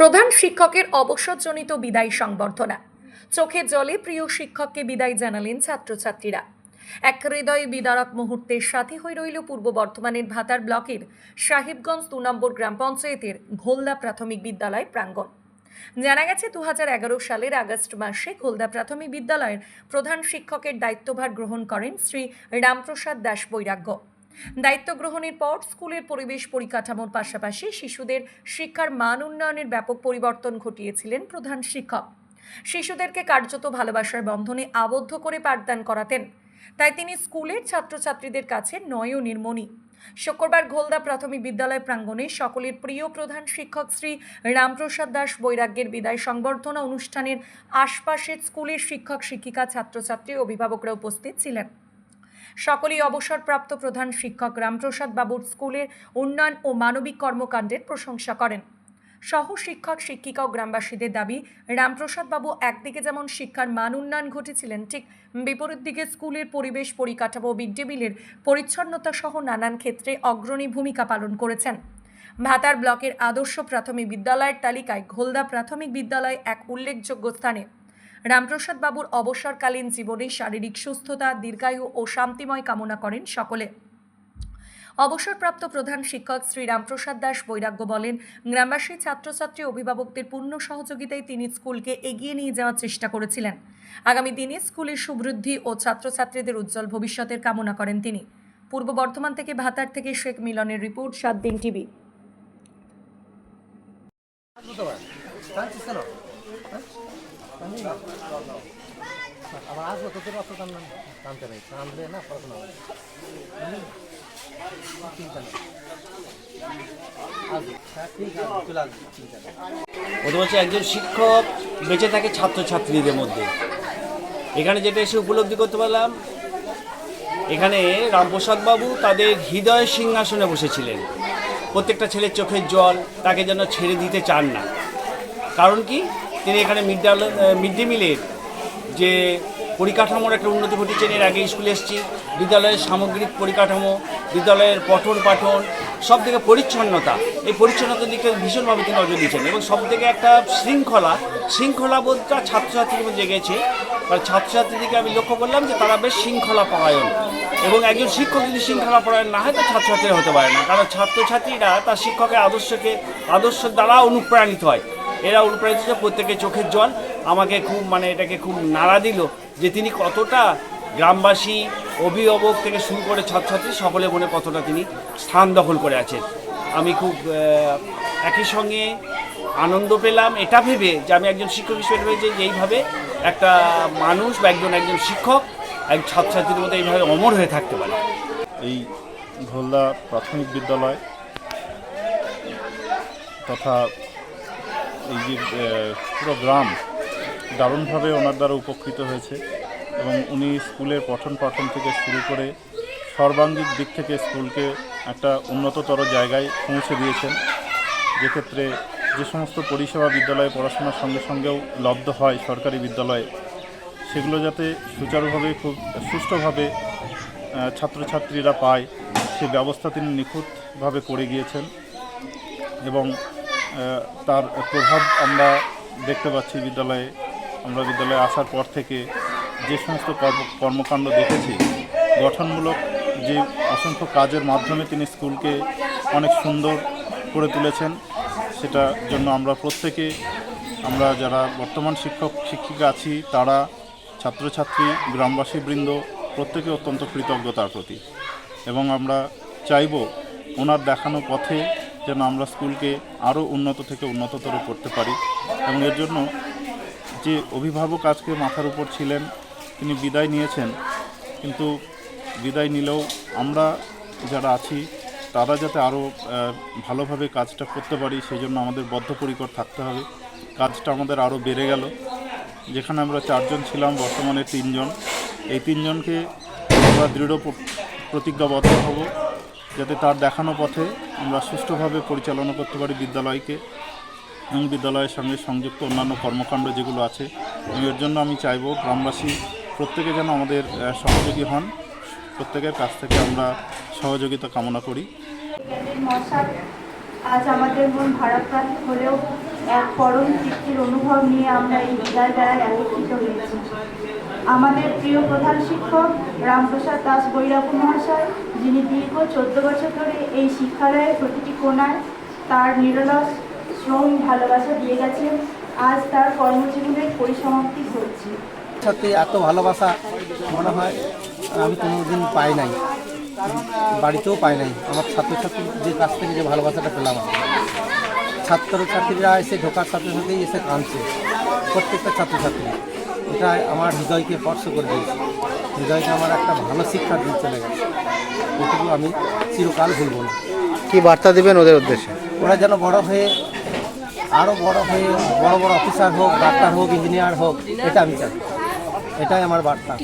প্রধান শিক্ষকের অবসরজনিত বিদায় সংবর্ধনা। চোখের জলে প্রিয় শিক্ষককে বিদায় জানালেন ছাত্রছাত্রীরা। এক হৃদয় বিদারক মুহূর্তের সাথে হয়ে রইল পূর্ব বর্ধমানের ভাতার ব্লকের সাহেবগঞ্জ ২ নম্বর গ্রাম পঞ্চায়েতের ঘোলদা প্রাথমিক বিদ্যালয় প্রাঙ্গণ। জানা গেছে ২০১১ সালের আগস্ট মাসে ঘোলদা প্রাথমিক বিদ্যালয়ের প্রধান শিক্ষকের দায়িত্বভার গ্রহণ করেন শ্রী রামপ্রসাদ দাস বৈরাগ্য। দায়িত্ব গ্রহণের পর স্কুলের পরিবেশ পরিকাঠামোর পাশাপাশি শিশুদের শিক্ষার মান উন্নয়নের ব্যাপক পরিবর্তন ঘটিয়েছিলেন প্রধান শিক্ষক। শিশুদেরকে কার্যত ভালোবাসার বন্ধনে আবদ্ধ করে পাঠদান করাতেন, তাই তিনি স্কুলের ছাত্রছাত্রীদের কাছে নয়নের মণি। শুক্রবার ঘোলদা প্রাথমিক বিদ্যালয় প্রাঙ্গণে সকলের প্রিয় প্রধান শিক্ষক শ্রী রামপ্রসাদ দাস বৈরাগ্যের বিদায় সংবর্ধনা অনুষ্ঠানের আশপাশের স্কুলের শিক্ষক শিক্ষিকা ছাত্রছাত্রী অভিভাবকরা উপস্থিত ছিলেন। সকলেই অবসরপ্রাপ্ত প্রধান শিক্ষক রামপ্রসাদ বাবুর স্কুলের উন্নয়ন ও মানবিক কর্মকাণ্ডের প্রশংসা করেন। সহ শিক্ষক শিক্ষিকা ও গ্রামবাসীদের দাবি, রামপ্রসাদ বাবু একদিকে যেমন শিক্ষার মান উন্নয়ন ঘটেছিলেন, ঠিক বিপরীত দিকে স্কুলের পরিবেশ পরিকাঠামো, মিড ডে মিলের পরিচ্ছন্নতা সহ নানান ক্ষেত্রে অগ্রণী ভূমিকা পালন করেছেন। ভাতার ব্লকের আদর্শ প্রাথমিক বিদ্যালয়ের তালিকায় ঘোলদা প্রাথমিক বিদ্যালয় এক উল্লেখযোগ্য স্থানে। রামপ্রসাদ বাবুর অবসরকালীন জীবনে শারীরিক সুস্থতা, দীর্ঘায়ু ও শান্তিময় কামনা করেন সকলে। অবসরপ্রাপ্ত প্রধান শিক্ষক শ্রী রামপ্রসাদ দাস বৈরাগ্য বলেন, গ্রামবাসী, ছাত্রছাত্রী, অভিভাবকদের পূর্ণ সহযোগিতায় তিনি স্কুলকে এগিয়ে নিয়ে যাওয়ার চেষ্টা করেছিলেন। আগামী দিনে স্কুলের সুবৃদ্ধি ও ছাত্রছাত্রীদের উজ্জ্বল ভবিষ্যতের কামনা করেন তিনি। পূর্ব বর্ধমান থেকে ভাতার থেকে শেখ মিলনের রিপোর্ট, 7 দিন টিভি। একজন শিক্ষক বেঁচে থাকে ছাত্রছাত্রীদের মধ্যে। এখানে যেটা এসে উপলব্ধি করতে পারলাম, এখানে রামপ্রসাদ বাবু তাদের হৃদয়ের সিংহাসনে বসেছিলেন। প্রত্যেকটা ছেলের চোখের জল তাকে যেন ছেড়ে দিতে চান না। কারণ কি, তিনি এখানে মিড ডে মিলের যে পরিকাঠামোর একটা উন্নতি ঘটেছেন। এর আগে স্কুলে এসেছি, বিদ্যালয়ের সামগ্রিক পরিকাঠামো, বিদ্যালয়ের পঠন পাঠন, সব থেকে পরিচ্ছন্নতা, এই পরিচ্ছন্নতার দিকটা ভীষণভাবে তিনি নজর দিয়েছেন। এবং সব থেকে একটা শৃঙ্খলাবোধটা ছাত্রছাত্রীর মধ্যে জেগেছে। কারণ ছাত্রছাত্রীদেরকে আমি লক্ষ্য করলাম যে তারা বেশ শৃঙ্খলা পরায়ণ, এবং একজন শিক্ষক যদি শৃঙ্খলা পরায়ণ না হয় তো ছাত্রছাত্রীরা হতে পারে না। কারণ ছাত্রছাত্রীরা তার শিক্ষকের আদর্শ দ্বারা অনুপ্রাণিত হয়। এরা অনুপ্রাণিত হচ্ছে, প্রত্যেকের চোখের জল আমাকে খুব এটাকে খুব নাড়া দিল যে তিনি কতটা গ্রামবাসী, অভিভাবক থেকে শুরু করে ছাত্রছাত্রী সকলের মনে কতটা তিনি স্থান দখল করে আছেন। আমি খুব একই সঙ্গে আনন্দ পেলাম এটা ভেবে যে আমি একজন শিক্ষক হিসেবে ভেবেছি যে এইভাবে একটা মানুষ বা একজন শিক্ষক এক ছাত্রছাত্রীর মধ্যে এইভাবে অমর হয়ে থাকতে পারে। এই ঘোলদা প্রাথমিক বিদ্যালয় তথা এই যে পুরো গ্রাম দারুণভাবে ওনার দ্বারা উপকৃত হয়েছে, এবং উনি স্কুলের পঠন পাঠন থেকে শুরু করে সর্বাঙ্গিক দিক থেকে স্কুলকে একটা উন্নততর জায়গায় পৌঁছে দিয়েছেন। যেক্ষেত্রে যে সমস্ত পরিষেবা বিদ্যালয়ে পড়াশোনার সঙ্গে সঙ্গেও লব্ধ হয় সরকারি বিদ্যালয়ে, সেগুলো যাতে সুচারুভাবে খুব সুষ্ঠুভাবে ছাত্রছাত্রীরা পায় সে ব্যবস্থা তিনি নিখুঁতভাবে করে গিয়েছেন। এবং তার প্রভাব আমরা দেখতে পাচ্ছি বিদ্যালয়ে। আমরা বিদ্যালয়ে আসার পর থেকে যে সমস্ত কর্মকাণ্ড দেখেছি, গঠনমূলক যে অসংখ্য কাজের মাধ্যমে তিনি স্কুলকে অনেক সুন্দর করে তুলেছেন, সেটার জন্য আমরা প্রত্যেকে, আমরা যারা বর্তমান শিক্ষক শিক্ষিকা আছি, তারা, ছাত্রছাত্রী, গ্রামবাসীবৃন্দ প্রত্যেকে অত্যন্ত কৃতজ্ঞ তার প্রতি। এবং আমরা চাইব ওনার দেখানো পথে যেন আমরা স্কুলকে আরও উন্নত থেকে উন্নততর করতে পারি। এবং এর জন্য যে অভিভাবক আজকে মাথার উপর ছিলেন, তিনি বিদায় নিয়েছেন, কিন্তু বিদায় নিলেও আমরা যারা আছি তারা যাতে আরও ভালোভাবে কাজটা করতে পারি, সেই জন্য আমাদের বদ্ধপরিকর থাকতে হবে। কাজটা আমাদের আরও বেড়ে গেল। যেখানে আমরা 4 জন ছিলাম, বর্তমানে 3 জন। এই 3 জনকে আমরা দৃঢ় প্রতিজ্ঞাবদ্ধ হব যাতে তার দেখানো পথে আমরা সুষ্ঠুভাবে পরিচালনা করতে পারি বিদ্যালয়কে এবং বিদ্যালয়ের সঙ্গে সংযুক্ত অন্যান্য কর্মকাণ্ড যেগুলো আছে। এর জন্য আমি চাইব গ্রামবাসী প্রত্যেকে যেন আমাদের সহযোগী হন। প্রত্যেকের কাছ থেকে আমরা সহযোগিতা কামনা করি। আজ আমাদের মন ভারাক্রান্ত হলেও এক পরম তৃপ্তির অনুভব নিয়ে আমরা এই বিদায় বেড়ায় একত্রিত হয়েছি। আমাদের প্রিয় প্রধান শিক্ষক রামপ্রসাদ দাস বৈরাগ্য মহাশয়, যিনি দীর্ঘ 14 বছর ধরে এই শিক্ষালয়ের প্রতিটি কোণায় তার নিরলস শ্রম ভালোবাসা দিয়ে গেছেন, আজ তার কর্মজীবনের পরিসমাপ্তি ঘটছে। সাথে এত ভালোবাসা মনে হয় আমি কোনোদিন পাই নাই, বাড়িতেও পাই নাই। আমার ছাত্রছাত্রীদের কাছ থেকে যে ভালোবাসাটা পেলাম, ছাত্রছাত্রীরা এসে ঢোকার সাথে সাথেই এসে কাঁদছে, প্রত্যেকটা ছাত্রছাত্রী। এটা আমার হৃদয়কে স্পর্শ করে দিয়েছে, হৃদয়কে আমার একটা ভালো শিক্ষা দিয়ে চলে গেছে। এটুকু আমি চিরকাল ভুলব না। কি বার্তা দিবেন ওদের উদ্দেশ্যে? ওরা যেন বড় হয়ে আরও বড় হয়ে বড় বড় অফিসার হোক, ডাক্তার হোক, ইঞ্জিনিয়ার হোক, এটা আমি চাই। এটাই আমার বার্তা।